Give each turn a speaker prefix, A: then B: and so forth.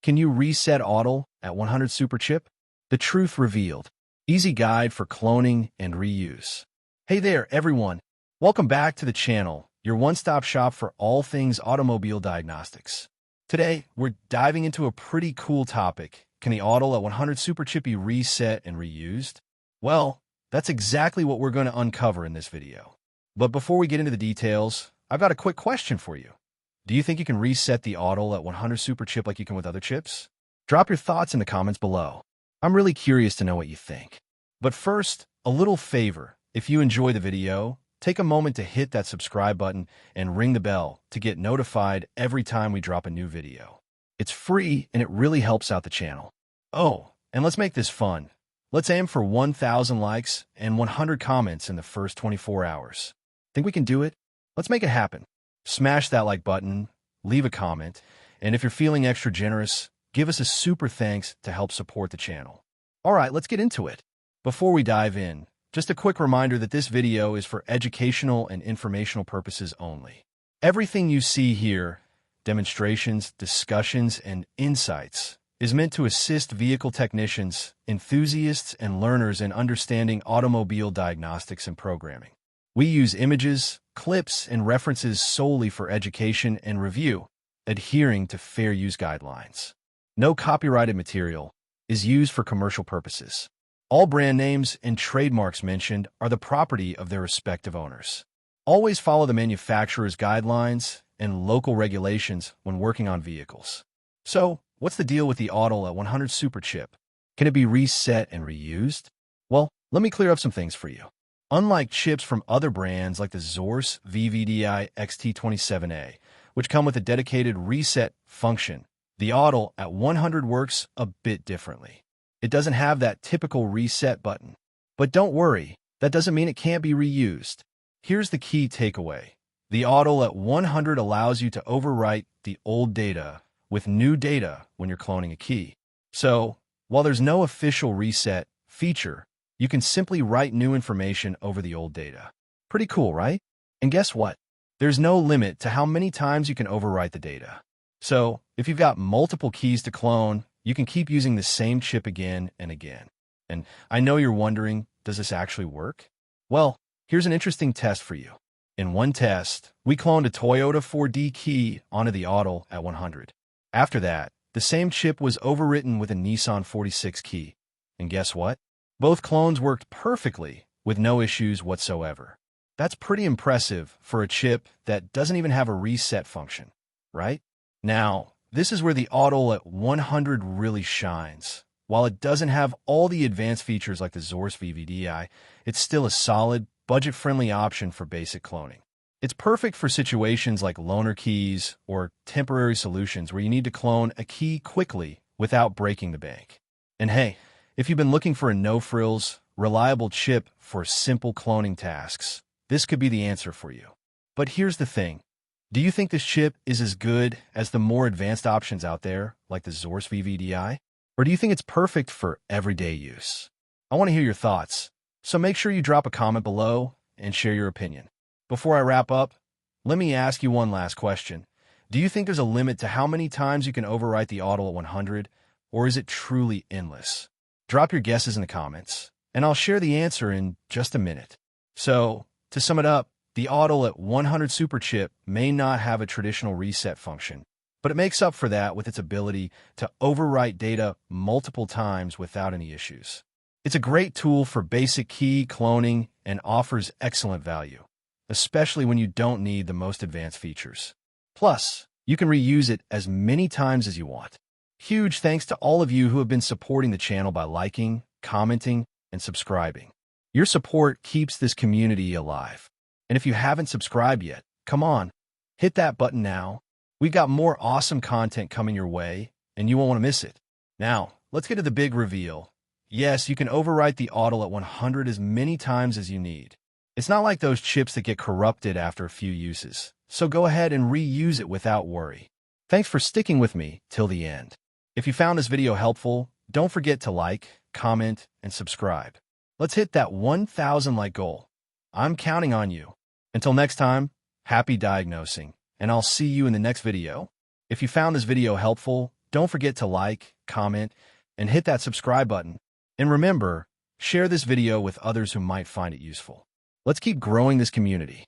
A: Can you reset Autel at 100 Super Chip? The truth revealed. Easy guide for cloning and reuse. Hey there, everyone. Welcome back to the channel, your one-stop shop for all things automobile diagnostics. Today, we're diving into a pretty cool topic. Can the Autel at 100 Super Chip be reset and reused? Well, that's exactly what we're going to uncover in this video. But before we get into the details, I've got a quick question for you. Do you think you can reset the Autel at 100 Super Chip like you can with other chips? Drop your thoughts in the comments below. I'm really curious to know what you think. But first, a little favor. If you enjoy the video, take a moment to hit that subscribe button and ring the bell to get notified every time we drop a new video. It's free and it really helps out the channel. Oh, and let's make this fun. Let's aim for 1,000 likes and 100 comments in the first 24 hours. Think we can do it? Let's make it happen. Smash that like button, leave a comment, and if you're feeling extra generous, give us a super thanks to help support the channel. All right, let's get into it. Before we dive in, just a quick reminder that this video is for educational and informational purposes only. Everything you see here, demonstrations, discussions, and insights, is meant to assist vehicle technicians, enthusiasts, and learners in understanding automobile diagnostics and programming. We use images, clips, and references solely for education and review, adhering to fair use guidelines. No copyrighted material is used for commercial purposes. All brand names and trademarks mentioned are the property of their respective owners. Always follow the manufacturer's guidelines and local regulations when working on vehicles. So, what's the deal with the Autel at 100 Super Chip? Can it be reset and reused? Well, let me clear up some things for you. Unlike chips from other brands like the Xhorse VVDI XT27A, which come with a dedicated reset function, the Autel at 100 works a bit differently. It doesn't have that typical reset button. But don't worry, that doesn't mean it can't be reused. Here's the key takeaway. The Autel at 100 allows you to overwrite the old data with new data when you're cloning a key. So, while there's no official reset feature, you can simply write new information over the old data. Pretty cool, right? And guess what? There's no limit to how many times you can overwrite the data. So, if you've got multiple keys to clone, you can keep using the same chip again and again. And I know you're wondering, does this actually work? Well, here's an interesting test for you. In one test, we cloned a Toyota 4D key onto the Autel at 100. After that, the same chip was overwritten with a Nissan 46 key. And guess what? Both clones worked perfectly with no issues whatsoever. That's pretty impressive for a chip that doesn't even have a reset function, right? Now, this is where the Autel at 100 really shines. While it doesn't have all the advanced features like the Xhorse VVDI, it's still a solid, budget-friendly option for basic cloning. It's perfect for situations like loaner keys or temporary solutions where you need to clone a key quickly without breaking the bank. And hey, if you've been looking for a no-frills, reliable chip for simple cloning tasks, this could be the answer for you. But here's the thing. Do you think this chip is as good as the more advanced options out there, like the Xhorse VVDI? Or do you think it's perfect for everyday use? I want to hear your thoughts, so make sure you drop a comment below and share your opinion. Before I wrap up, let me ask you one last question. Do you think there's a limit to how many times you can overwrite the Autel at 100, or is it truly endless? Drop your guesses in the comments, and I'll share the answer in just a minute. So, to sum it up, the Autel at 100 Super Chip may not have a traditional reset function, but it makes up for that with its ability to overwrite data multiple times without any issues. It's a great tool for basic key cloning and offers excellent value, especially when you don't need the most advanced features. Plus, you can reuse it as many times as you want. Huge thanks to all of you who have been supporting the channel by liking, commenting, and subscribing. Your support keeps this community alive. And if you haven't subscribed yet, come on, hit that button now. We've got more awesome content coming your way, and you won't want to miss it. Now, let's get to the big reveal. Yes, you can overwrite the Autel at 100 as many times as you need. It's not like those chips that get corrupted after a few uses, so go ahead and reuse it without worry. Thanks for sticking with me till the end. If you found this video helpful, don't forget to like, comment, and subscribe. Let's hit that 1,000 like goal. I'm counting on you. Until next time, happy diagnosing, and I'll see you in the next video. If you found this video helpful, Don't forget to like, comment, and hit that subscribe button. And remember, share this video with others who might find it useful. Let's keep growing this community.